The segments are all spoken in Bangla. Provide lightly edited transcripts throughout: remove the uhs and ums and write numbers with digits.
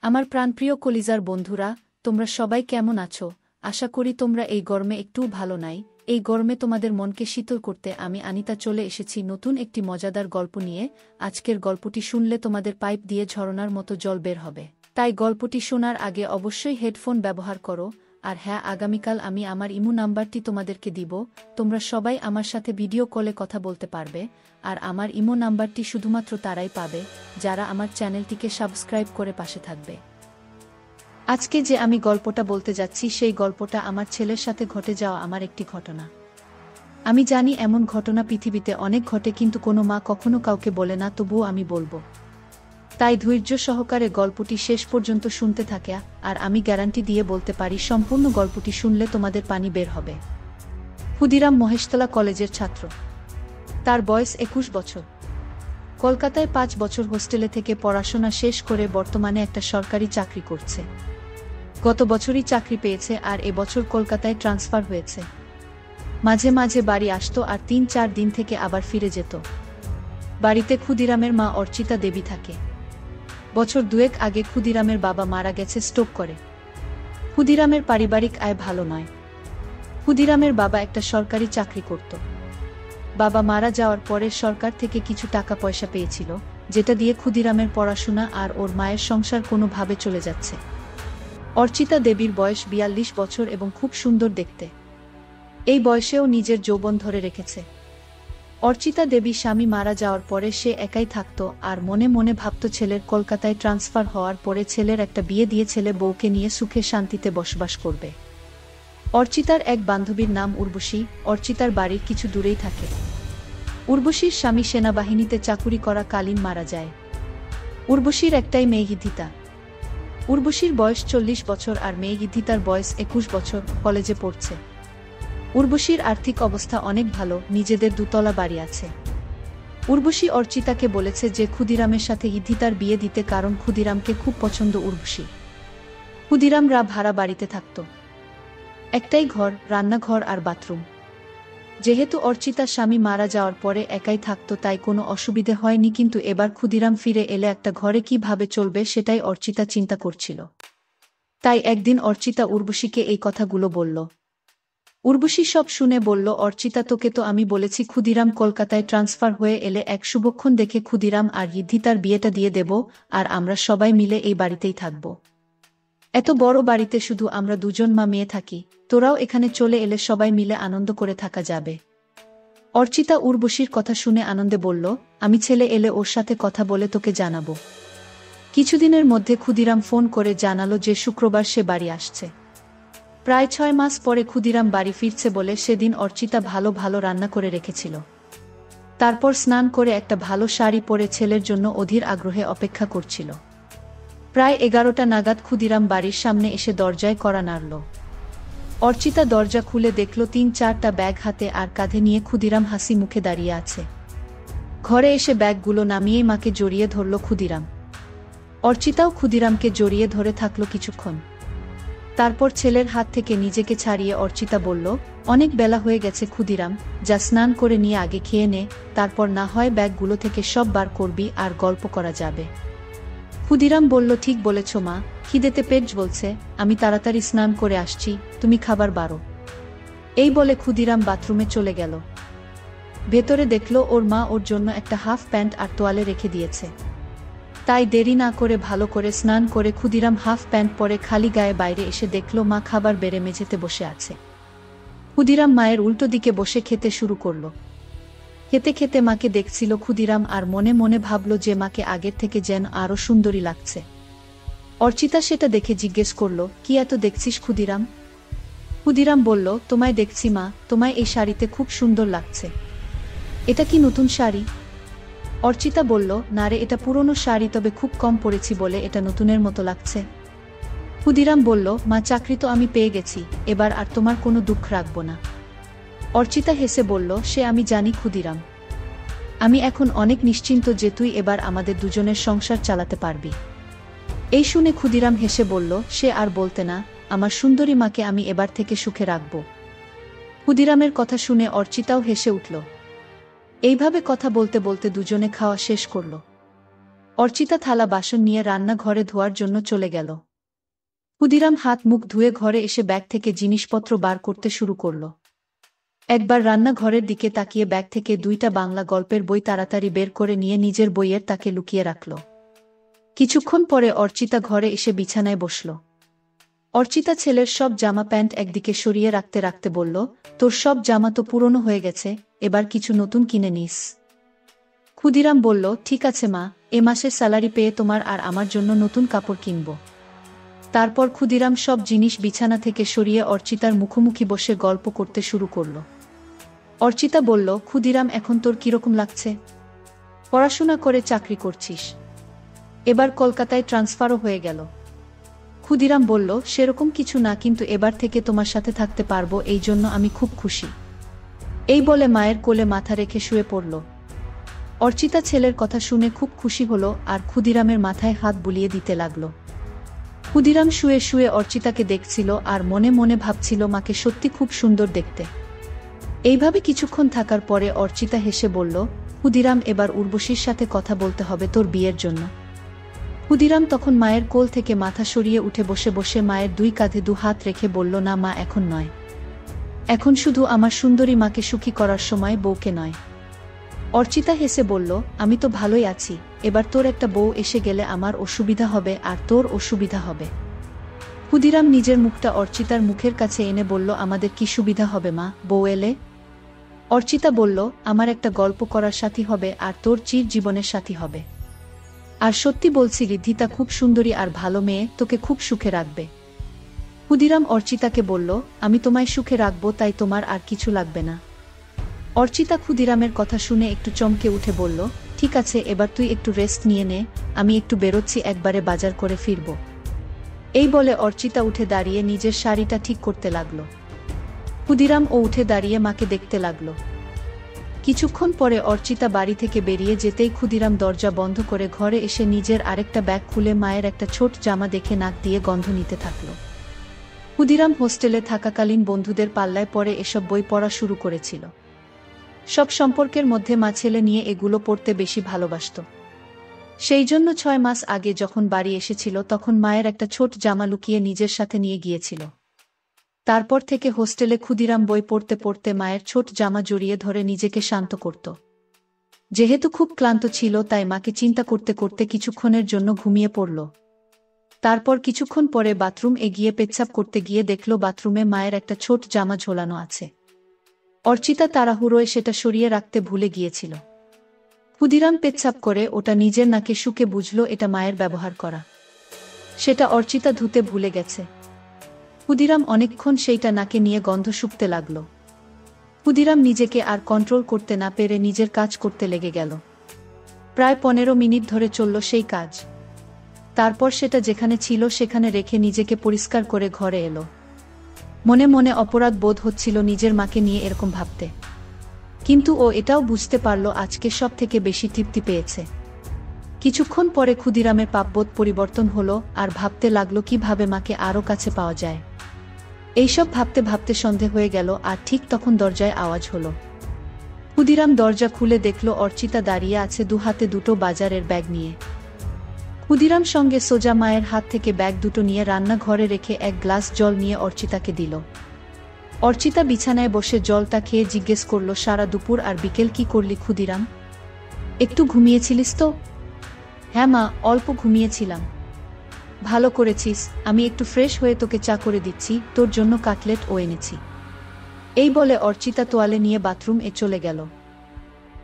আমার প্রাণপ্রিয় কলিজার বন্ধুরা, তোমরা সবাই কেমন আছো? আশা করি তোমরা এই গরমে একটুও ভালো নাই। এই গরমে তোমাদের মনকে শীতল করতে আমি আনিতা চলে এসেছি নতুন একটি মজাদার গল্প নিয়ে। আজকের গল্পটি শুনলে তোমাদের পাইপ দিয়ে ঝরনার মতো জল বের হবে। তাই গল্পটি শোনার আগে অবশ্যই হেডফোন ব্যবহার করো। আর হ্যাঁ, আগামীকাল আমি আমার ইমো নাম্বারটি তোমাদেরকে দিব। তোমরা সবাই আমার সাথে ভিডিও কলে কথা বলতে পারবে। আর আমার ইমো নাম্বারটি শুধুমাত্র তারাই পাবে যারা আমার চ্যানেলটিকে সাবস্ক্রাইব করে পাশে থাকবে। আজকে যে আমি গল্পটা বলতে যাচ্ছি সেই গল্পটা আমার ছেলের সাথে ঘটে যাওয়া আমার একটি ঘটনা। আমি জানি এমন ঘটনা পৃথিবীতে অনেক ঘটে, কিন্তু কোনো মা কখনো কাউকে বলে না, তবুও আমি বলবো। তাই ধৈর্য সহকারে গল্পটি শেষ পর্যন্ত শুনতে থাকে, আর আমি গ্যারান্টি দিয়ে বলতে পারি সম্পূর্ণ গল্পটি শুনলে তোমাদের পানি বের হবে। ক্ষুদিরাম মহেশতলা কলেজের ছাত্র। তার বয়স 21 বছর। কলকাতায় 5 বছর হোস্টেলে থেকে পড়াশোনা শেষ করে বর্তমানে একটা সরকারি চাকরি করছে। গত বছরই চাকরি পেয়েছে আর এবছর কলকাতায় ট্রান্সফার হয়েছে। মাঝে মাঝে বাড়ি আসতো আর 3-4 দিন থেকে আবার ফিরে যেত। বাড়িতে ক্ষুদিরামের মা অর্চিতা দেবী থাকে। বছর 2 আগে ক্ষুদিরামের বাবা মারা গেছে স্ট্রোক করে। ক্ষুদিরামের পারিবারিক আয় ভালো নয়। ক্ষুদিরামের বাবা একটা সরকারি চাকরি করত। বাবা মারা যাওয়ার পরে সরকার থেকে কিছু টাকা পয়সা পেয়েছিল, যেটা দিয়ে ক্ষুদিরামের পড়াশোনা আর ওর মায়ের সংসার কোনোভাবে চলে যাচ্ছে। অর্চিতা দেবীর বয়স 42 বছর এবং খুব সুন্দর দেখতে। এই বয়সেও নিজের যৌবন ধরে রেখেছে। অর্চিতা দেবী স্বামী মারা যাওয়ার পরে সে একাই থাকত আর মনে মনে ভাবত ছেলের কলকাতায় ট্রান্সফার হওয়ার পরে ছেলের একটা বিয়ে দিয়ে ছেলে বউকে নিয়ে সুখে শান্তিতে বসবাস করবে। অর্চিতার এক বান্ধবীর নাম উর্বশী। অর্চিতার বাড়ির কিছু দূরেই থাকে। উর্বশীর স্বামী সেনাবাহিনীতে চাকুরি করা কালীন মারা যায়। উর্বশীর একটাই মেয়ে গীতিতা। উর্বশীর বয়স 40 বছর আর মেয়ে গীতিতার বয়স 21 বছর, কলেজে পড়ছে। উর্বশীর আর্থিক অবস্থা অনেক ভালো, নিজেদের 2 তলা বাড়ি আছে। উর্বশী অর্চিতাকে বলেছে যে ক্ষুদিরামের সাথে গীতিতার বিয়ে দিতে, কারণ ক্ষুদিরামকে খুব পছন্দ উর্বশী। ক্ষুদিরামরা ভাড়া বাড়িতে থাকত। একটাই ঘর, রান্নাঘর আর বাথরুম। যেহেতু অর্চিতার স্বামী মারা যাওয়ার পরে একাই থাকতো তাই কোনো অসুবিধে হয়নি, কিন্তু এবার ক্ষুদিরাম ফিরে এলে একটা ঘরে কিভাবে চলবে সেটাই অর্চিতা চিন্তা করছিল। তাই একদিন অর্চিতা উর্বশীকে এই কথাগুলো বলল। উর্বশী সব শুনে বলল, অর্চিতা, তোকে তো আমি বলেছি ক্ষুদিরাম কলকাতায় ট্রান্সফার হয়ে এলে এক শুভক্ষণ দেখে ক্ষুদিরাম আর গীতিতার বিয়েটা দিয়ে দেব, আর আমরা সবাই মিলে এই বাড়িতেই থাকব। এত বড় বাড়িতে শুধু আমরা 2জন মা মেয়ে থাকি, তোরাও এখানে চলে এলে সবাই মিলে আনন্দ করে থাকা যাবে। অর্চিতা উর্বশীর কথা শুনে আনন্দে বলল, আমি ছেলে এলে ওর সাথে কথা বলে তোকে জানাবো। কিছুদিনের মধ্যে ক্ষুদিরাম ফোন করে জানালো যে শুক্রবার সে বাড়ি আসছে। প্রায় 6 মাস পরে ক্ষুদিরাম বাড়ি ফিরছে বলে সেদিন অর্চিতা ভালো ভালো রান্না করে রেখেছিল। তারপর স্নান করে একটা ভালো শাড়ি পরে ছেলের জন্য অধীর আগ্রহে অপেক্ষা করছিল। প্রায় 11টা নাগাদ ক্ষুদিরাম বাড়ির সামনে এসে দরজায় কড়া নাড়ল। অর্চিতা দরজা খুলে দেখল 3-4টা ব্যাগ হাতে আর কাঁধে নিয়ে ক্ষুদিরাম হাসি মুখে দাঁড়িয়ে আছে। ঘরে এসে ব্যাগগুলো নামিয়েই মাকে জড়িয়ে ধরল ক্ষুদিরাম। অর্চিতাও ক্ষুদিরামকে জড়িয়ে ধরে থাকল কিছুক্ষণ। তারপর ছেলের হাত থেকে নিজেকে ছাড়িয়ে অর্চিতা বলল, অনেক বেলা হয়ে গেছে ক্ষুদিরাম, যা স্নান করে নিয়ে আগে খেয়ে নে, তারপর না হয় ব্যাগগুলো থেকে সব বার করবি আর গল্প করা যাবে। ক্ষুদিরাম বলল, ঠিক বলেছ মা, খিদেতে পেট জ্বলছে, আমি তাড়াতাড়ি স্নান করে আসছি, তুমি খাবার বারো। এই বলে ক্ষুদিরাম বাথরুমে চলে গেল। ভেতরে দেখল ওর মা ওর জন্য একটা হাফ প্যান্ট আর তোয়ালে রেখে দিয়েছে। তাই দেরি না করে ভালো করে স্নান করে ক্ষুদিরাম হাফ প্যান্ট পরে খালি গায়ে বাইরে এসে দেখল মা খাবার বেড়ে মেঝেতে বসে আছে। ক্ষুদিরাম মায়ের উল্টো দিকে বসে খেতে শুরু করল। খেতে খেতে মাকে দেখছিল ক্ষুদিরাম আর মনে মনে ভাবল যে মাকে আগের থেকে যেন আরো সুন্দরী লাগছে। অর্চিতা সেটা দেখে জিজ্ঞেস করল, কি এত দেখছিস ক্ষুদিরাম? ক্ষুদিরাম বলল, তোমায় দেখছি মা, তোমায় এই শাড়িতে খুব সুন্দর লাগছে। এটা কি নতুন শাড়ি? অর্চিতা বলল, না রে, এটা পুরনো শাড়ি, তবে খুব কম পরেছি বলে এটা নতুনের মতো লাগছে। ক্ষুদিরাম বলল, মা, চাকরি তো আমি পেয়ে গেছি, এবার আর তোমার কোনো দুঃখ রাখবো না। অর্চিতা হেসে বলল, সে আমি জানি ক্ষুদিরাম, আমি এখন অনেক নিশ্চিন্ত যে তুই এবার আমাদের 2জনের সংসার চালাতে পারবি। এই শুনে ক্ষুদিরাম হেসে বলল, সে আর বলতে না, আমার সুন্দরী মাকে আমি এবার থেকে সুখে রাখব। ক্ষুদিরামের কথা শুনে অর্চিতাও হেসে উঠল। এইভাবে কথা বলতে বলতে 2জনে খাওয়া শেষ করল। অর্চিতা থালা বাসন নিয়ে রান্নাঘরে ধোয়ার জন্য চলে গেল। ক্ষুদিরাম হাত মুখ ধুয়ে ঘরে এসে ব্যাগ থেকে জিনিসপত্র বার করতে শুরু করল। একবার রান্নাঘরের দিকে তাকিয়ে ব্যাগ থেকে 2টা বাংলা গল্পের বই তাড়াতাড়ি বের করে নিয়ে নিজের বইয়ের তাকে লুকিয়ে রাখল। কিছুক্ষণ পরে অর্চিতা ঘরে এসে বিছানায় বসল। অর্চিতা ছেলের সব জামা প্যান্ট একদিকে সরিয়ে রাখতে রাখতে বলল, তোর সব জামা তো পুরনো হয়ে গেছে, এবার কিছু নতুন কিনে নিস। ক্ষুদিরাম বলল, ঠিক আছে মা, এ মাসের স্যালারি পেয়ে তোমার আর আমার জন্য নতুন কাপড় কিনব। তারপর ক্ষুদিরাম সব জিনিস বিছানা থেকে সরিয়ে অর্চিতার মুখোমুখি বসে গল্প করতে শুরু করল। অর্চিতা বলল, ক্ষুদিরাম, এখন তোর কিরকম লাগছে? পড়াশোনা করে চাকরি করছিস, এবার কলকাতায় ট্রান্সফারও হয়ে গেল। ক্ষুদিরাম বলল, সেরকম কিছু না, কিন্তু এবার থেকে তোমার সাথে থাকতে পারবো, এই জন্য আমি খুব খুশি। এই বলে মায়ের কোলে মাথা রেখে শুয়ে পড়ল। অর্চিতা ছেলের কথা শুনে খুব খুশি হল আর ক্ষুদিরামের মাথায় হাত বুলিয়ে দিতে লাগল। ক্ষুদিরাম শুয়ে শুয়ে অর্চিতাকে দেখছিল আর মনে মনে ভাবছিল মাকে সত্যি খুব সুন্দর দেখতে। এইভাবে কিছুক্ষণ থাকার পরে অর্চিতা হেসে বলল, ক্ষুদিরাম, এবার উর্বশীর সাথে কথা বলতে হবে তোর বিয়ের জন্য। ক্ষুদিরাম তখন মায়ের কোল থেকে মাথা সরিয়ে উঠে বসে বসে মায়ের 2 কাঁধে 2 হাত রেখে বলল, না মা, এখন নয়, এখন শুধু আমার সুন্দরী মাকে সুখী করার সময়, বউকে নয়। অর্চিতা হেসে বলল, আমি তো ভালোই আছি, এবার তোর একটা বউ এসে গেলে আমার অসুবিধা হবে আর তোর অসুবিধা হবে। ক্ষুদিরাম নিজের মুখটা অর্চিতার মুখের কাছে এনে বলল, আমাদের কি সুবিধা হবে মা, বউ এলে? অর্চিতা বলল, আমার একটা গল্প করার সাথী হবে আর তোর চির জীবনের সাথী হবে। আর সত্যি বলছি, ঋদ্ধিতা খুব সুন্দরী আর ভালো মেয়ে, তোকে খুব সুখে রাখবে। ক্ষুদিরাম অর্চিতাকে বলল, আমি তোমায় সুখে রাখবো, তাই তোমার আর কিছু লাগবে না। অর্চিতা ক্ষুদিরামের কথা শুনে একটু চমকে উঠে বলল, ঠিক আছে, এবার তুই একটু রেস্ট নিয়ে নে, আমি একটু বেরোচ্ছি, একবারে বাজার করে ফিরব। এই বলে অর্চিতা উঠে দাঁড়িয়ে নিজের শাড়িটা ঠিক করতে লাগল। ক্ষুদিরাম ও উঠে দাঁড়িয়ে মাকে দেখতে লাগল। কিছুক্ষণ পরে অর্চিতা বাড়ি থেকে বেরিয়ে যেতেই ক্ষুদিরাম দরজা বন্ধ করে ঘরে এসে নিজের আরেকটা ব্যাগ খুলে মায়ের একটা ছোট জামা দেখে নাক দিয়ে গন্ধ নিতে থাকল। ক্ষুদিরাম হোস্টেলে থাকাকালীন বন্ধুদের পাল্লায় পড়ে এসব বই পড়া শুরু করেছিল। সব সম্পর্কের মধ্যে মা ছেলে নিয়ে এগুলো পড়তে বেশি ভালোবাসত। সেই জন্য 6 মাস আগে যখন বাড়ি এসেছিল তখন মায়ের একটা ছোট জামা লুকিয়ে নিজের সাথে নিয়ে গিয়েছিল। তারপর থেকে হোস্টেলে ক্ষুদিরাম বই পড়তে পড়তে মায়ের ছোট জামা জড়িয়ে ধরে নিজেকে শান্ত করত। যেহেতু খুব ক্লান্ত ছিল তাই মাকে চিন্তা করতে করতে কিছুক্ষণের জন্য ঘুমিয়ে পড়ল। তারপর কিছুক্ষণ পরে বাথরুম এগিয়ে পেচ্ছাপ করতে গিয়ে দেখল বাথরুমে মায়ের একটা ছোট জামা ঝোলানো আছে। অর্চিতা তাড়াহুড়োয় সেটা সরিয়ে রাখতে ভুলে গিয়েছিল। ক্ষুদিরাম পেচ্ছাপ করে ওটা নিজের নাকে শুকে বুঝল এটা মায়ের ব্যবহার করা। সেটা অর্চিতা ধুতে ভুলে গেছে। ক্ষুদিরাম অনেকক্ষণ সেইটা নাকে নিয়ে গন্ধ শুকতে লাগল। ক্ষুদিরাম নিজেকে আর কন্ট্রোল করতে না পেরে নিজের কাজ করতে লেগে গেল। প্রায় 15 মিনিট ধরে চলল সেই কাজ। তারপর সেটা যেখানে ছিল সেখানে রেখে নিজেকে পরিষ্কার করে ঘরে এলো। মনে মনে অপরাধ বোধ হচ্ছিল নিজের মাকে নিয়ে এরকম ভাবতে, কিন্তু ও এটাও বুঝতে পারল আজকে সব থেকে বেশি তৃপ্তি পেয়েছে। কিছুক্ষণ পরে ক্ষুদিরামের পাপবোধ পরিবর্তন হলো আর ভাবতে লাগলো কিভাবে মাকে আরও কাছে পাওয়া যায়। এইসব ভাবতে ভাবতে সন্ধে হয়ে গেল আর ঠিক তখন দরজায় আওয়াজ হলো। ক্ষুদিরাম দরজা খুলে দেখল অর্চিতা দাঁড়িয়ে আছে 2 হাতে 2টো বাজারের ব্যাগ নিয়ে। ক্ষুদিরাম সঙ্গে সোজা মায়ের হাত থেকে ব্যাগ দুটো নিয়ে রান্নাঘরে রেখে এক গ্লাস জল নিয়ে অর্চিতাকে দিল। অর্চিতা বিছানায় বসে জলটা খেয়ে জিজ্ঞেস করল, সারা দুপুর আর বিকেল কি করলি ক্ষুদিরাম? একটু ঘুমিয়েছিলিস তো? হ্যাঁ মা, অল্প ঘুমিয়েছিলাম। ভালো করেছিস, আমি একটু ফ্রেশ হয়ে তোকে চা করে দিচ্ছি, তোর জন্য কাটলেট ও এনেছি। এই বলে অর্চিতা তোয়ালে নিয়ে বাথরুম এ চলে গেল।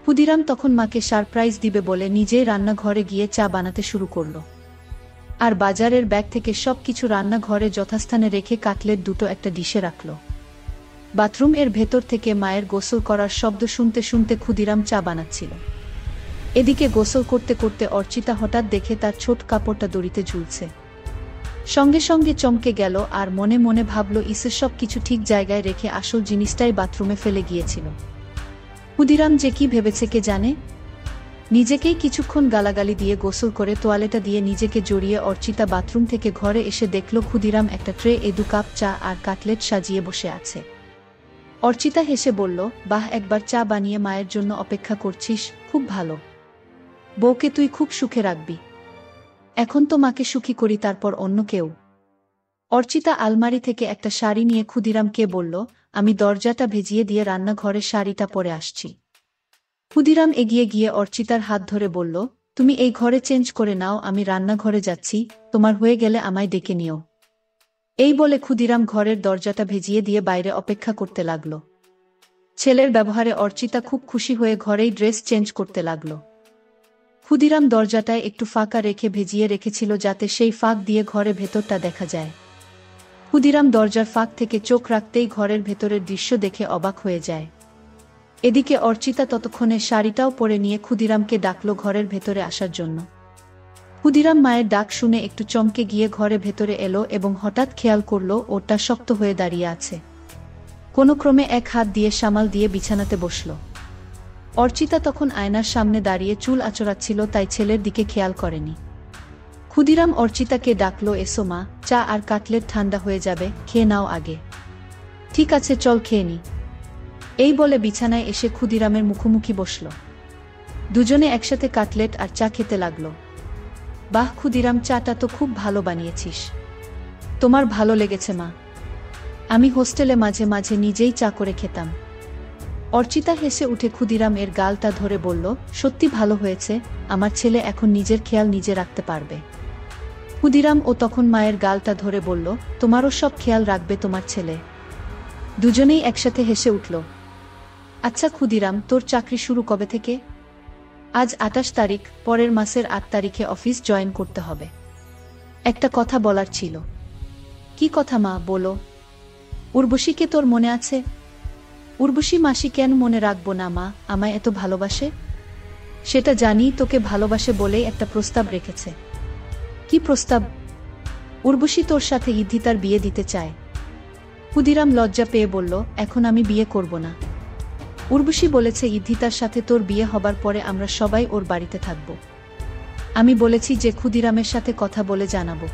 ক্ষুদিরাম তখন মাকে সারপ্রাইজ দিবে বলে নিজেই রান্নাঘরে গিয়ে চা বানাতে শুরু করল। আর বাজারের ব্যাগ থেকে সব কিছু রান্নাঘরে যথাস্থানে রেখে কাটলেট দুটো একটা ডিশে রাখল। বাথরুম এর ভেতর থেকে মায়ের গোসল করার শব্দ শুনতে শুনতে ক্ষুদিরাম চা বানাচ্ছিল। এদিকে গোসল করতে করতে অর্চিতা হঠাৎ দেখে তার ছোট কাপড়টা দড়িতে ঝুলছে। সঙ্গে সঙ্গে চমকে গেল আর মনে মনে ভাবল, ইসে সব কিছু ঠিক জায়গায় রেখে আসল জিনিসটাই বাথরুমে ফেলে গিয়েছিল। ক্ষুদিরাম যে কি ভেবেছে কে জানে। নিজেকেই কিছুক্ষণ গালাগালি দিয়ে গোসল করে তোয়ালেটা দিয়ে নিজেকে জড়িয়ে অর্চিতা বাথরুম থেকে ঘরে এসে দেখল ক্ষুদিরাম একটা ট্রে এ 2 কাপ চা আর কাটলেট সাজিয়ে বসে আছে। অর্চিতা হেসে বলল, বাহ, একবার চা বানিয়ে মায়ের জন্য অপেক্ষা করছিস, খুব ভালো। বউকে তুই খুব সুখে রাখবি। এখন তো মাকে সুখী করি, তারপর অন্য কেউ। অর্চিতা আলমারি থেকে একটা শাড়ি নিয়ে ক্ষুদিরামকে বলল, আমি দরজাটা ভেজিয়ে দিয়ে রান্নাঘরে শাড়িটা পরে আসছি। ক্ষুদিরাম এগিয়ে গিয়ে অর্চিতার হাত ধরে বলল, তুমি এই ঘরে চেঞ্জ করে নাও, আমি রান্নাঘরে যাচ্ছি, তোমার হয়ে গেলে আমায় ডেকে নিও। এই বলে ক্ষুদিরাম ঘরের দরজাটা ভেজিয়ে দিয়ে বাইরে অপেক্ষা করতে লাগল। ছেলের ব্যবহারে অর্চিতা খুব খুশি হয়ে ঘরেই ড্রেস চেঞ্জ করতে লাগল। ক্ষুদিরাম দরজাটায় একটু ফাঁকা রেখে ভেজিয়ে রেখেছিল যাতে সেই ফাঁক দিয়ে ঘরে ভেতরটা দেখা যায়। ক্ষুদিরাম দরজার ফাঁক থেকে চোখ রাখতেই ঘরের ভেতরের দৃশ্য দেখে অবাক হয়ে যায়। এদিকে অর্চিতা ততক্ষণে শাড়িটাও পরে নিয়ে ক্ষুদিরামকে ডাকল ঘরের ভেতরে আসার জন্য। ক্ষুদিরাম মায়ের ডাক শুনে একটু চমকে গিয়ে ঘরে ভেতরে এলো এবং হঠাৎ খেয়াল করল ওটা শক্ত হয়ে দাঁড়িয়ে আছে। কোনো ক্রমে এক হাত দিয়ে সামাল দিয়ে বিছানাতে বসল। অর্চিতা তখন আয়নার সামনে দাঁড়িয়ে চুল আঁচড়াচ্ছিল, তাই ছেলের দিকে খেয়াল করেনি। ক্ষুদিরাম অর্চিতাকে ডাকল, এসো মা, চা আর কাটলেট ঠান্ডা হয়ে যাবে, খেয়ে নাও আগে। ঠিক আছে, চল খেয়ে নি। এই বলে বিছানায় এসে ক্ষুদিরামের মুখোমুখি বসল। দুজনে একসাথে কাটলেট আর চা খেতে লাগল। বাহ ক্ষুদিরাম, চাটা তো খুব ভালো বানিয়েছিস। তোমার ভালো লেগেছে মা? আমি হোস্টেলে মাঝে মাঝে নিজেই চা করে খেতাম। অর্চিতা হেসে উঠে ক্ষুদিরাম এর গালটা ধরে বলল, সত্যি ভালো হয়েছে, আমার ছেলে এখন নিজের খেয়াল নিজে রাখতে পারবে। ক্ষুদিরাম ও তখন মায়ের গালটা ধরে বলল, তোমারও সব খেয়াল রাখবে তোমার ছেলে। দুজনেই একসাথে হেসে উঠল। আচ্ছা ক্ষুদিরাম, তোর চাকরি শুরু কবে থেকে? আজ 28 তারিখ, পরের মাসের 8 তারিখে অফিস জয়েন করতে হবে। একটা কথা বলার ছিল। কি কথা মা, বলো। উর্বশীকে তোর মনে আছে? উর্বশী মাসি কেন মনে রাখবো না মা, আমায় এত ভালোবাসে। সেটা জানি, তোকে ভালোবাসে বলেই একটা প্রস্তাব রেখেছে। কি প্রস্তাব? উর্বশী তোর সাথে ইদ্ধিতার বিয়ে দিতে চায়। ক্ষুদিরাম লজ্জা পেয়ে বলল, এখন আমি বিয়ে করব না। উর্বশী বলেছে ইদ্ধিতার সাথে তোর বিয়ে হবার পরে আমরা সবাই ওর বাড়িতে থাকব। আমি বলেছি যে ক্ষুদিরামের সাথে কথা বলে জানাবো।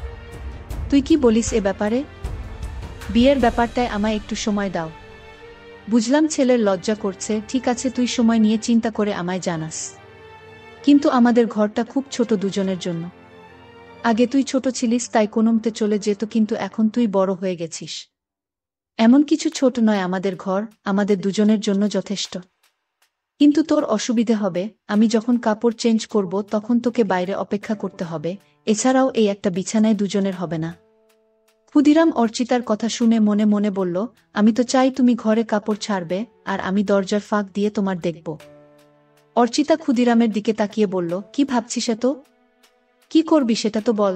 তুই কি বলিস এ ব্যাপারে? বিয়ের ব্যাপারটায় আমায় একটু সময় দাও। বুঝলাম ছেলের লজ্জা করছে, ঠিক আছে, তুই সময় নিয়ে চিন্তা করে আমায় জানাস। কিন্তু আমাদের ঘরটা খুব ছোট দুজনের জন্য। আগে তুই ছোট ছিলিস তাই কোনোমতে চলে যেত, কিন্তু এখন তুই বড় হয়ে গেছিস। এমন কিছু ছোট নয় আমাদের ঘর, আমাদের দুজনের জন্য যথেষ্ট। কিন্তু তোর অসুবিধে হবে, আমি যখন কাপড় চেঞ্জ করব তখন তোকে বাইরে অপেক্ষা করতে হবে, এছাড়াও এই একটা বিছানায় দুজনের হবে না। ক্ষুদিরাম অর্চিতার কথা শুনে মনে মনে বলল, আমি তো চাই তুমি ঘরে কাপড় ছাড়বে আর আমি দরজার ফাঁক দিয়ে তোমার দেখব। অর্চিতা ক্ষুদিরামের দিকে তাকিয়ে বলল, কি ভাবছিস এত? কি করবি সেটা তো বল।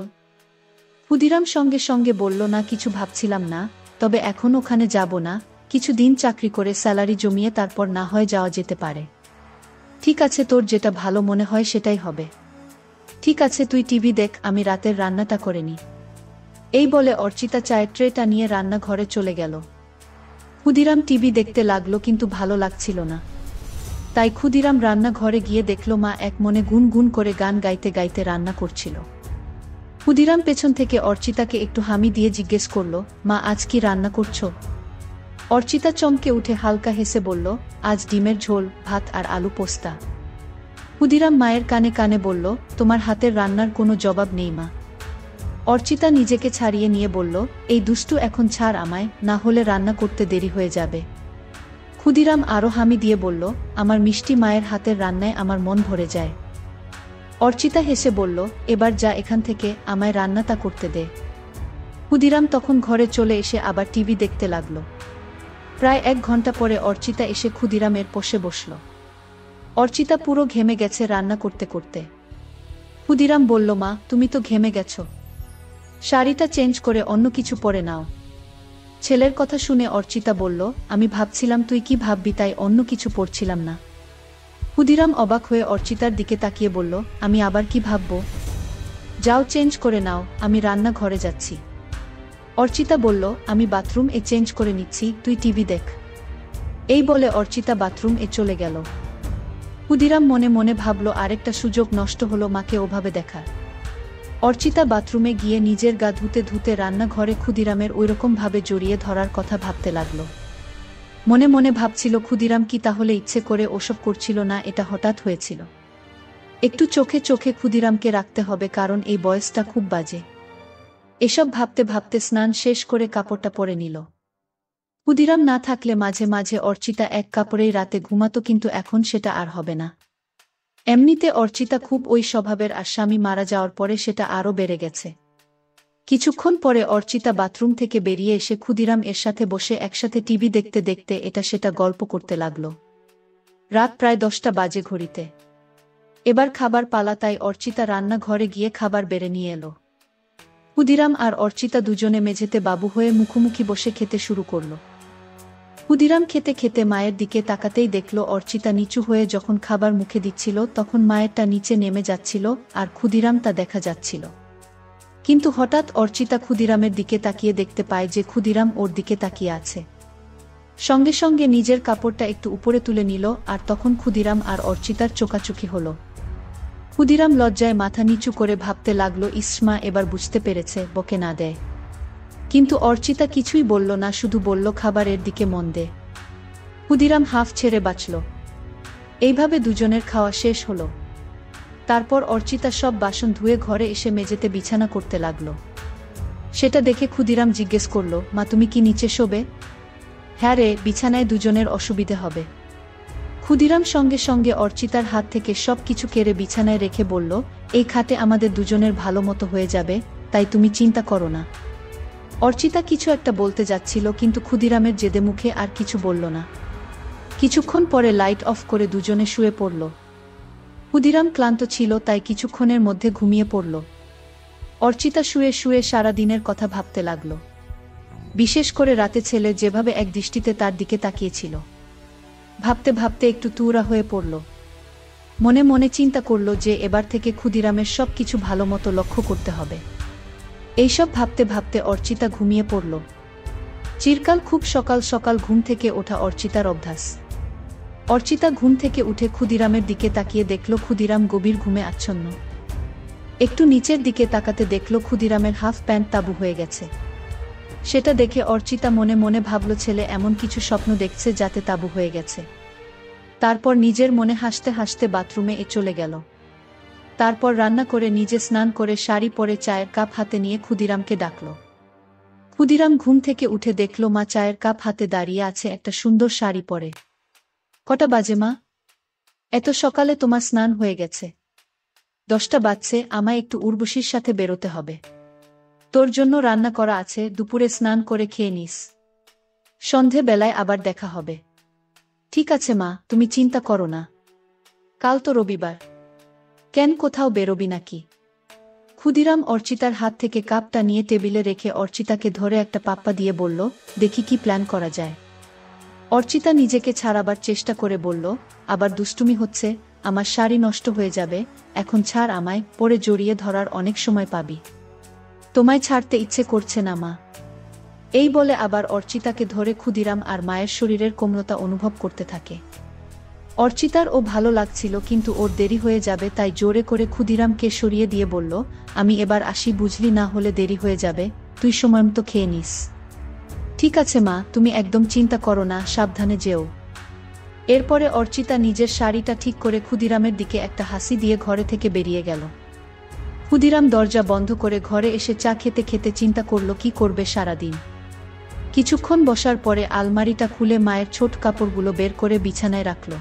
ক্ষুদিরাম সঙ্গে সঙ্গে বলল, না কিছু ভাবছিলাম না, তবে এখন ওখানে যাব না, কিছু দিন চাকরি করে স্যালারি জমিয়ে তারপর না হয় যাওয়া যেতে পারে। ঠিক আছে, তোর যেটা ভালো মনে হয় সেটাই হবে। ঠিক আছে, তুই টিভি দেখ, আমি রাতের রান্নাটা করে নিই। এই বলে অর্চিতা চায়ের ট্রেটা নিয়ে রান্নাঘরে চলে গেল। ক্ষুদিরাম টিভি দেখতে লাগলো, কিন্তু ভালো লাগছিল না। তাই ক্ষুদিরাম রান্নাঘরে গিয়ে দেখল মা এক মনে গুনগুন করে গান গাইতে গাইতে রান্না করছিল। ক্ষুদিরাম পেছন থেকে অর্চিতাকে একটু হামি দিয়ে জিজ্ঞেস করল, মা আজ কি রান্না করছো? অর্চিতা চমকে উঠে হালকা হেসে বলল, আজ ডিমের ঝোল, ভাত আর আলু পোস্তা। ক্ষুদিরাম মায়ের কানে কানে বলল, তোমার হাতের রান্নার কোনো জবাব নেই মা। অর্চিতা নিজেকে ছাড়িয়ে নিয়ে বলল, এই দুষ্টু এখন ছাড় আমায়, না হলে রান্না করতে দেরি হয়ে যাবে। ক্ষুদিরাম আরো হামি দিয়ে বলল, আমার মিষ্টি মায়ের হাতের রান্নায় আমার মন ভরে যায়। অর্চিতা হেসে বলল, এবার যা এখান থেকে, আমায় রান্নাটা করতে দে। ক্ষুদিরাম তখন ঘরে চলে এসে আবার টিভি দেখতে লাগল। প্রায় 1 ঘন্টা পরে অর্চিতা এসে ক্ষুদিরামের পাশে বসল। অর্চিতা পুরো ঘেমে গেছে রান্না করতে করতে। ক্ষুদিরাম বলল, মা তুমি তো ঘেমে গেছো, শাড়িটা চেঞ্জ করে অন্য কিছু পরে নাও। ছেলের কথা শুনে অর্চিতা বলল, আমি ভাবছিলাম তুই কি ভাববি তাই অন্য কিছু পরছিলাম না। ক্ষুদিরাম অবাক হয়ে অর্চিতার দিকে তাকিয়ে বলল, আমি আবার কি ভাবব? যাও চেঞ্জ করে নাও, আমি রান্নাঘরে যাচ্ছি। অর্চিতা বলল, আমি বাথরুম এ চেঞ্জ করে নিচ্ছি, তুই টিভি দেখ। এই বলে অর্চিতা বাথরুম এ চলে গেল। ক্ষুদিরাম মনে মনে ভাবল, আরেকটা সুযোগ নষ্ট হলো মাকে ওভাবে দেখার। অর্চিতা বাথরুমে গিয়ে নিজের গা ধুতে ধুতে রান্নাঘরে ক্ষুদিরামের ওইরকম ভাবে জড়িয়ে ধরার কথা ভাবতে লাগল। মনে মনে ভাবছিল, ক্ষুদিরাম কি তাহলে ইচ্ছে করে ওসব করছিল না, এটা হঠাৎ হয়েছিল। একটু চোখে চোখে ক্ষুদিরামকে রাখতে হবে, কারণ এই বয়সটা খুব বাজে। এসব ভাবতে ভাবতে স্নান শেষ করে কাপড়টা পরে নিল। ক্ষুদিরাম না থাকলে মাঝে মাঝে অর্চিতা এক কাপড়েই রাতে ঘুমাতো, কিন্তু এখন সেটা আর হবে না। এমনিতে অর্চিতা খুব ওই স্বভাবের, আর স্বামী মারা যাওয়ার পরে সেটা আরও বেড়ে গেছে। কিছুক্ষণ পরে অর্চিতা বাথরুম থেকে বেরিয়ে এসে ক্ষুদিরাম এর সাথে বসে একসাথে টিভি দেখতে দেখতে এটা সেটা গল্প করতে লাগল। রাত প্রায় 10টা বাজে ঘড়িতে। এবার খাবার পালা, তাই অর্চিতা রান্নাঘরে গিয়ে খাবার বেড়ে নিয়ে এলো। ক্ষুদিরাম আর অর্চিতা দুজনে মেঝেতে বাবু হয়ে মুখোমুখি বসে খেতে শুরু করল। ক্ষুদিরাম খেতে খেতে মায়ের দিকে তাকাতেই দেখল অর্চিতা নিচু হয়ে যখন খাবার মুখে দিচ্ছিল তখন মায়েরটা নিচে নেমে যাচ্ছিল, আর ক্ষুদিরাম তা দেখা যাচ্ছিল। কিন্তু হঠাৎ অর্চিতা ক্ষুদিরামের দিকে তাকিয়ে দেখতে পায় যে ক্ষুদিরাম ওর দিকে তাকিয়ে আছে। সঙ্গে সঙ্গে নিজের কাপড়টা একটু উপরে তুলে নিল, আর তখন ক্ষুদিরাম আর অর্চিতার চোকাচুকি হলো। ক্ষুদিরাম লজ্জায় মাথা নিচু করে ভাবতে লাগলো, ইসমা এবার বুঝতে পেরেছে, বকে না দেয়। কিন্তু অর্চিতা কিছুই বলল না, শুধু বলল, খাবারের দিকে মন দে। ক্ষুদিরাম হাফ ছেড়ে বাঁচল। এইভাবে দুজনের খাওয়া শেষ হলো। তারপর অর্চিতা সব বাসন ধুয়ে ঘরে এসে মেঝেতে বিছানা করতে লাগল। সেটা দেখে ক্ষুদিরাম জিজ্ঞেস করল, মা তুমি কি নিচে শোবে? হ্যাঁ রে, বিছানায় দুজনের অসুবিধে হবে। ক্ষুদিরাম সঙ্গে সঙ্গে অর্চিতার হাত থেকে সব কিছু কেড়ে বিছানায় রেখে বলল, এই খাটে আমাদের দুজনের ভালো মতো হয়ে যাবে, তাই তুমি চিন্তা করো না। অর্চিতা কিছু একটা বলতে যাচ্ছিল, কিন্তু ক্ষুদিরামের জেদে মুখে আর কিছু বলল না। কিছুক্ষণ পরে লাইট অফ করে দুজনে শুয়ে পড়ল। ক্ষুদিরাম ক্লান্ত ছিল, তাই কিছুক্ষণের মধ্যে ঘুমিয়ে পড়ল। অর্চিতা শুয়ে শুয়ে সারা দিনের কথা ভাবতে লাগল। বিশেষ করে রাতে ছেলে যেভাবে এক দৃষ্টিতে তার দিকে তাকিয়েছিল। ভাবতে ভাবতে একটু তুরা হয়ে পড়ল। মনে মনে চিন্তা করল যে এবার থেকে ক্ষুদিরামের সব কিছু ভালো মতো লক্ষ্য করতে হবে। এইসব ভাবতে ভাবতে অর্চিতা ঘুমিয়ে পড়ল। চিরকাল খুব সকাল সকাল ঘুম থেকে ওঠা অর্চিতার অভ্যাস। অর্চিতা ঘুম থেকে উঠে ক্ষুদিরামের দিকে তাকিয়ে দেখল ক্ষুদিরাম গভীর ঘুমে আচ্ছন্ন। একটু নিচের দিকে তাকাতে দেখল ক্ষুদিরামের হাফ প্যান্ট তাবু হয়ে গেছে। সেটা দেখে অর্চিতা মনে মনে ভাবল, ছেলে এমন কিছু স্বপ্ন দেখছে যাতে তাবু হয়ে গেছে। তারপর নিজের মনে হাসতে হাসতে বাথরুমে চলে গেল। তারপর রান্না করে নিজে স্নান করে শাড়ি পরে চায়ের কাপ হাতে নিয়ে ক্ষুদিরামকে ডাকল। ক্ষুদিরাম ঘুম থেকে উঠে দেখল মা চায়ের কাপ হাতে দাঁড়িয়ে আছে, একটা সুন্দর শাড়ি পরে। কটা বাজে মা? এত সকালে তোমার স্নান হয়ে গেছে? 10টা বাজছে, আমায় একটু উর্বশীর সাথে বেরোতে হবে। তোর জন্য রান্না করা আছে, দুপুরে স্নান করে খেয়ে নিস। সন্ধে বেলায় আবার দেখা হবে। ঠিক আছে মা, তুমি চিন্তা করো না। কাল তো রবিবার। কেন, কোথাও বেরোবি নাকি? ক্ষুদিরাম অর্চিতার হাত থেকে কাপটা নিয়ে টেবিলে রেখে অর্চিতাকে ধরে একটা পাপ্পা দিয়ে বলল, দেখি কি প্ল্যান করা যায়। অর্চিতা নিজেকে ছাড়াবার চেষ্টা করে বলল, আবার দুষ্টুমি হচ্ছে, আমার শাড়ি নষ্ট হয়ে যাবে, এখন ছাড় আমায়, পরে জড়িয়ে ধরার অনেক সময় পাবি। তোমায় ছাড়তে ইচ্ছে করছে না মা। এই বলে আবার অর্চিতাকে ধরে ক্ষুদিরাম আর মায়ের শরীরের কোমলতা অনুভব করতে থাকে। অর্চিতার ও ভালো লাগছিল, কিন্তু ওর দেরি হয়ে যাবে, তাই জোরে করে ক্ষুদিরামকে সরিয়ে দিয়ে বলল, আমি এবার আসি, বুঝলি, না হলে দেরি হয়ে যাবে, তুই সময়মতো খেয়ে নিস। ঠিক আছে মা, তুমি একদম চিন্তা করো না, সাবধানে যেও। এরপরে অর্চিতা নিজের শাড়িটা ঠিক করে ক্ষুদিরামের দিকে একটা হাসি দিয়ে ঘরে থেকে বেরিয়ে গেল। ক্ষুদিরাম দরজা বন্ধ করে ঘরে এসে চা খেতে খেতে চিন্তা করল কি করবে সারাদিন। কিছুক্ষণ বসার পরে আলমারিটা খুলে মায়ের ছোট কাপড়গুলো বের করে বিছানায় রাখল।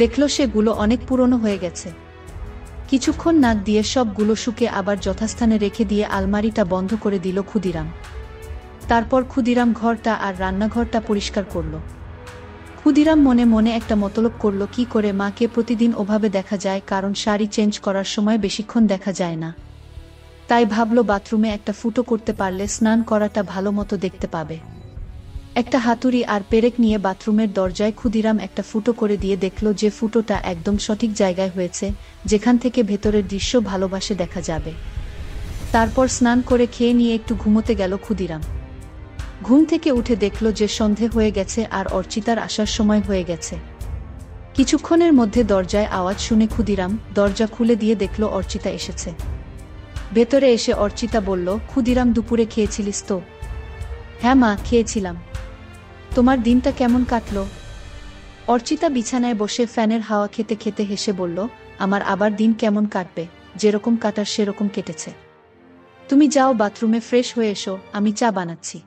দেখল সেগুলো অনেক পুরনো হয়ে গেছে। কিছুক্ষণ নাক দিয়ে সবগুলো শুকে আবার যথাস্থানে রেখে দিয়ে আলমারিটা বন্ধ করে দিল ক্ষুদিরাম। তারপর ক্ষুদিরাম ঘরটা আর রান্নাঘরটা পরিষ্কার করল। ক্ষুদিরাম মনে মনে একটা মতলব করল, কি করে মাকে প্রতিদিন ওভাবে দেখা যায়, কারণ শাড়ি চেঞ্জ করার সময় বেশিক্ষণ দেখা যায় না। তাই ভাবল বাথরুমে একটা ফুটো করতে পারলে স্নান করাটা ভালো মতো দেখতে পাবে। একটা হাতুড়ি আর পেরেক নিয়ে বাথরুমের দরজায় ক্ষুদিরাম একটা ফুটো করে দিয়ে দেখল যে ফুটোটা একদম সঠিক জায়গায় হয়েছে, যেখান থেকে ভেতরের দৃশ্য ভালোবাসে দেখা যাবে। তারপর স্নান করে খেয়ে নিয়ে একটু ঘুমোতে গেল ক্ষুদিরাম। ঘুম থেকে উঠে দেখল যে সন্ধে হয়ে গেছে আর অর্চিতার আসার সময় হয়ে গেছে। কিছুক্ষণের মধ্যে দরজায় আওয়াজ শুনে ক্ষুদিরাম দরজা খুলে দিয়ে দেখল অর্চিতা এসেছে। ভেতরে এসে অর্চিতা বলল, ক্ষুদিরাম, দুপুরে খেয়েছিলিস তো? হ্যাঁ মা, খেয়েছিলাম। তোমার দিনটা কেমন কাটলো? অর্চিতা বিছানায় বসে ফ্যানের হাওয়া খেতে খেতে হেসে বলল, আমার আবার দিন কেমন কাটবে, যেরকম কাটার সেরকম কেটেছে। তুমি যাও বাথরুমে ফ্রেশ হয়ে এসো, আমি চা বানাচ্ছি।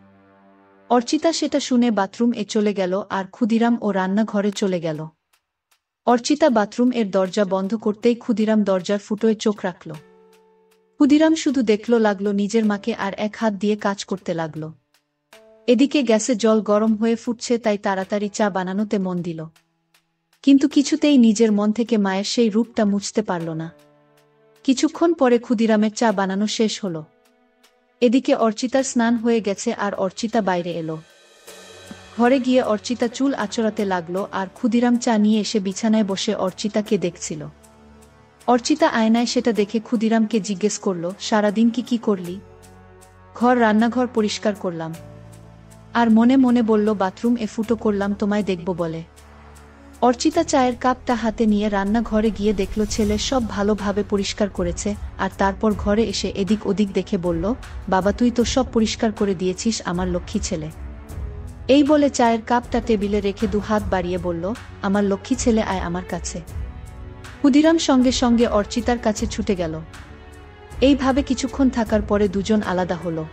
অর্চিতা সেটা শুনে বাথরুম এ চলে গেল আর ক্ষুদিরাম ও রান্নাঘরে চলে গেল। অর্চিতা বাথরুম এর দরজা বন্ধ করতেই ক্ষুদিরাম দরজার ফুটোয় চোখ রাখল। ক্ষুদিরাম শুধু দেখল লাগলো নিজের মাকে আর এক হাত দিয়ে কাজ করতে লাগল। এদিকে গ্যাসে জল গরম হয়ে ফুটছে, তাই তাড়াতাড়ি চা বানানোতে মন দিল। কিন্তু কিছুতেই নিজের মন থেকে মায়ের সেই রূপটা মুছতে পারল না। কিছুক্ষণ পরে ক্ষুদিরামের চা বানানো শেষ হলো। এদিকে অর্চিতার স্নান হয়ে গেছে আর অর্চিতা বাইরে এলো। ঘরে গিয়ে অর্চিতা চুল আঁচড়াতে লাগলো আর ক্ষুদিরাম চা নিয়ে এসে বিছানায় বসে অর্চিতাকে দেখছিল। অর্চিতা আয়নায় সেটা দেখে ক্ষুদিরামকে জিজ্ঞেস করল, সারাদিন কি করলি? রান্নাঘর পরিষ্কার করলাম। আর মনে মনে বলল, বাথরুম এ ফুটো করলাম তোমায় দেখব বলে। অর্চিতা চায়ের কাপটা হাতে নিয়ে রান্নাঘরে গিয়ে দেখল ছেলে সব ভালোভাবে পরিষ্কার করেছে, আর তারপর ঘরে এসে এদিক ওদিক দেখে বলল, বাবা তুই তো সব পরিষ্কার করে দিয়েছিস, আমার লক্ষ্মী ছেলে। এই বলে চায়ের কাপটা টেবিলে রেখে দু হাত বাড়িয়ে বলল, আমার লক্ষ্মী ছেলে আয় আমার কাছে। ক্ষুদিরাম সঙ্গে সঙ্গে অর্চিতার কাছে ছুটে গেল। এইভাবে কিছুক্ষণ থাকার পরে দুজন আলাদা হলো।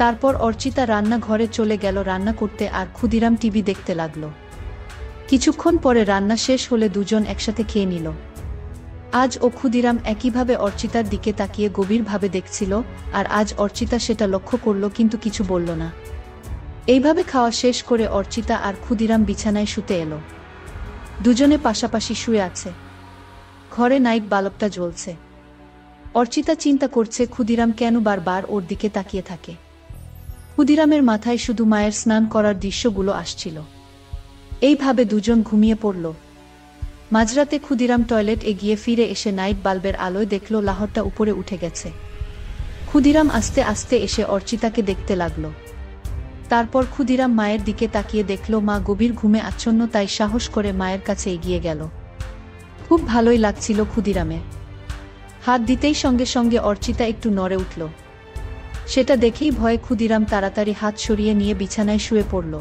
তারপর অর্চিতা রান্নাঘরে চলে গেল রান্না করতে আর ক্ষুদিরাম টিভি দেখতে লাগলো। কিছুক্ষণ পরে রান্না শেষ হলে দুজন একসাথে খেয়ে নিল। আজ ও ক্ষুদিরাম একইভাবে অর্চিতার দিকে তাকিয়ে গভীরভাবে দেখছিল, আর আজ অর্চিতা সেটা লক্ষ্য করল কিন্তু কিছু বলল না। এইভাবে খাওয়া শেষ করে অর্চিতা আর ক্ষুদিরাম বিছানায় শুতে এলো। দুজনে পাশাপাশি শুয়ে আছে। ঘরে নাইট বাল্বটা জ্বলছে। অর্চিতা চিন্তা করছে ক্ষুদিরাম কেন বারবার ওর দিকে তাকিয়ে থাকে। ক্ষুদিরামের মাথায় শুধু মায়ের স্নান করার দৃশ্যগুলো আসছিল। এইভাবে দুজন ঘুমিয়ে পড়ল। মাঝরাতে ক্ষুদিরাম টয়লেট এগিয়ে ফিরে এসে নাইট বাল্বের আলোয় দেখল লাহরটা উপরে উঠে গেছে। ক্ষুদিরাম আস্তে আস্তে এসে অর্চিতাকে দেখতে লাগল। তারপর ক্ষুদিরাম মায়ের দিকে তাকিয়ে দেখল মা গভীর ঘুমে আচ্ছন্ন, তাই সাহস করে মায়ের কাছে এগিয়ে গেল। খুব ভালোই লাগছিল ক্ষুদিরামের। হাত দিতেই সঙ্গে সঙ্গে অর্চিতা একটু নড়ে উঠল। সেটা দেখেই ভয়ে ক্ষুদিরাম তাড়াতাড়ি হাত সরিয়ে নিয়ে বিছানায় শুয়ে পড়ল।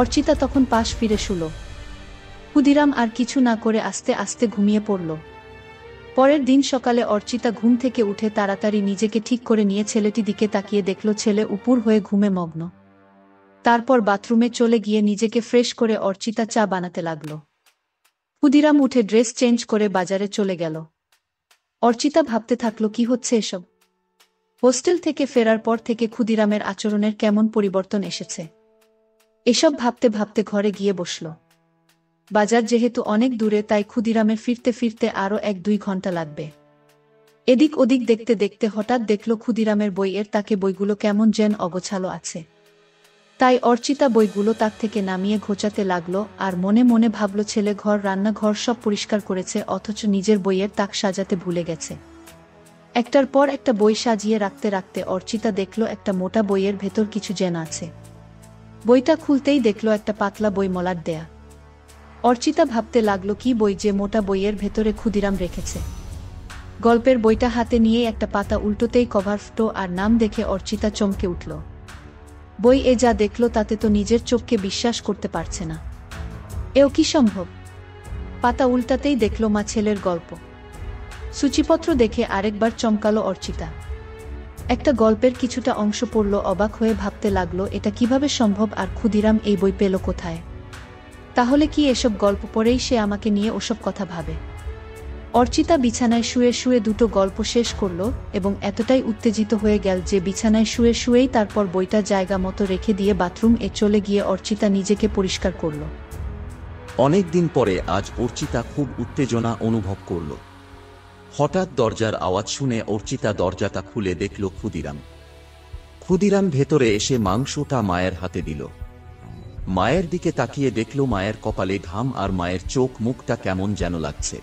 অর্চিতা তখন পাশ ফিরে শুল। ক্ষুদিরাম আর কিছু না করে আস্তে আস্তে ঘুমিয়ে পড়ল। পরের দিন সকালে অর্চিতা ঘুম থেকে উঠে তাড়াতাড়ি নিজেকে ঠিক করে নিয়ে ছেলেটির দিকে তাকিয়ে দেখল ছেলে উপুর হয়ে ঘুমে মগ্ন। তারপর বাথরুমে চলে গিয়ে নিজেকে ফ্রেশ করে অর্চিতা চা বানাতে লাগল। ক্ষুদিরাম উঠে ড্রেস চেঞ্জ করে বাজারে চলে গেল। অর্চিতা ভাবতে থাকল কি হচ্ছে এসব। হোস্টেল থেকে ফেরার পর থেকে ক্ষুদিরামের আচরণের কেমন পরিবর্তন এসেছে। এসব ভাবতে ভাবতে ঘরে গিয়ে বসল। বাজার যেহেতু অনেক দূরে, তাই ক্ষুদিরামের ফিরতে ফিরতে আরও 1-2 ঘন্টা লাগবে। এদিক ওদিক দেখতে দেখতে হঠাৎ দেখল ক্ষুদিরামের বইয়ের তাকে বইগুলো কেমন যেন অগোছালো আছে। তাই অর্চিতা বইগুলো তাক থেকে নামিয়ে ঘোচাতে লাগলো আর মনে মনে ভাবল ছেলে রান্নাঘর সব পরিষ্কার করেছে, অথচ নিজের বইয়ের তাক সাজাতে ভুলে গেছে। একটার পর একটা বই সাজিয়ে রাখতে রাখতে অর্চিতা দেখল একটা মোটা বইয়ের ভেতর কিছু যেন আছে। বইটা খুলতেই দেখল একটা পাতলা বই মলাট দেয়া। অর্চিতা ভাবতে লাগলো কি বই যে মোটা বইয়ের ভেতরে ক্ষুদিরাম রেখেছে। গল্পের বইটা হাতে নিয়ে একটা পাতা উল্টোতেই কভার ফুটো আর নাম দেখে অর্চিতা চমকে উঠল। বই এ যা দেখল তাতে তো নিজের চোখকে বিশ্বাস করতে পারছে না। এও কি সম্ভব? পাতা উল্টাতেই দেখল মা ছেলের গল্প। সূচিপত্র দেখে আরেকবার চমকালো অর্চিতা। একটা গল্পের কিছুটা অংশ পড়ল, অবাক হয়ে ভাবতে লাগলো এটা কিভাবে সম্ভব, আর ক্ষুদিরাম এই বই পেল কোথায়? তাহলে কি এসব গল্প পড়েই সে আমাকে নিয়ে ওসব কথা ভাবে? অর্চিতা বিছানায় শুয়ে শুয়ে দুটো গল্প শেষ করল এবং এতটাই উত্তেজিত হয়ে গেল যে বিছানায় শুয়ে শুয়েই তারপর বইটা জায়গা মতো রেখে দিয়ে বাথরুম এ চলে গিয়ে অর্চিতা নিজেকে পরিষ্কার করল। অনেক দিন পরে আজ অর্চিতা খুব উত্তেজনা অনুভব করল। হঠাৎ দরজার আওয়াজ শুনে অর্চিতা দরজাটা খুলে দেখল ক্ষুদিরাম। ক্ষুদিরাম ভেতরে এসে মাংসটা মায়ের হাতে দিল। মায়ের দিকে তাকিয়ে দেখল মায়ের কপালে ঘাম আর মায়ের চোখ মুখটা কেমন যেন লাগছে।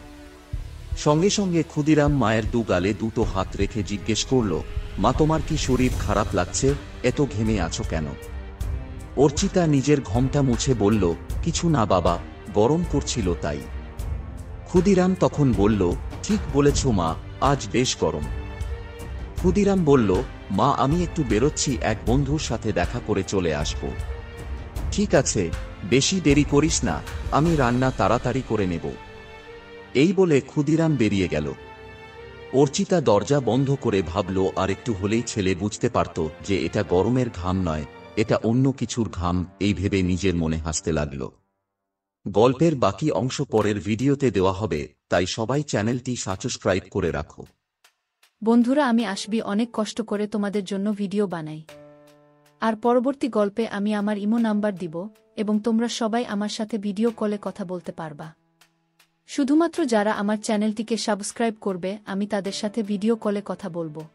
সঙ্গে সঙ্গে ক্ষুদিরাম মায়ের দু গালে দুটো হাত রেখে জিজ্ঞেস করল, মা তোমার কি শরীর খারাপ লাগছে? এত ঘেমে আছো কেন? অর্চিতা নিজের ঘামটা মুছে বলল, কিছু না বাবা, গরম করছিল তাই। ক্ষুদিরাম তখন বলল, ঠিক বলেছ মা, আজ বেশ গরম। ক্ষুদিরাম বলল, মা আমি একটু বেরোচ্ছি, এক বন্ধুর সাথে দেখা করে চলে আসব। ঠিক আছে, বেশি দেরি করিস না, আমি রান্না তাড়াতাড়ি করে নেব। এই বলে ক্ষুদিরাম বেরিয়ে গেল। অর্চিতা দরজা বন্ধ করে ভাবল আর একটু হলেই ছেলে বুঝতে পারত যে এটা গরমের ঘাম নয়, এটা অন্য কিছুর ঘাম। এই ভেবে নিজের মনে হাসতে লাগল। গল্পের বাকি অংশ পরের ভিডিওতে দেওয়া হবে, তাই সবাই চ্যানেলটি সাবস্ক্রাইব করে রাখো। বন্ধুরা, আমি আসবি অনেক কষ্ট করে তোমাদের জন্য ভিডিও বানাই। আর পরবর্তী গল্পে আমি আমার ইমো নাম্বার দিব এবং তোমরা সবাই আমার সাথে ভিডিও কলে কথা বলতে পারবা। শুধুমাত্র যারা আমার চ্যানেলটিকে সাবস্ক্রাইব করবে আমি তাদের সাথে ভিডিও কলে কথা বলবো।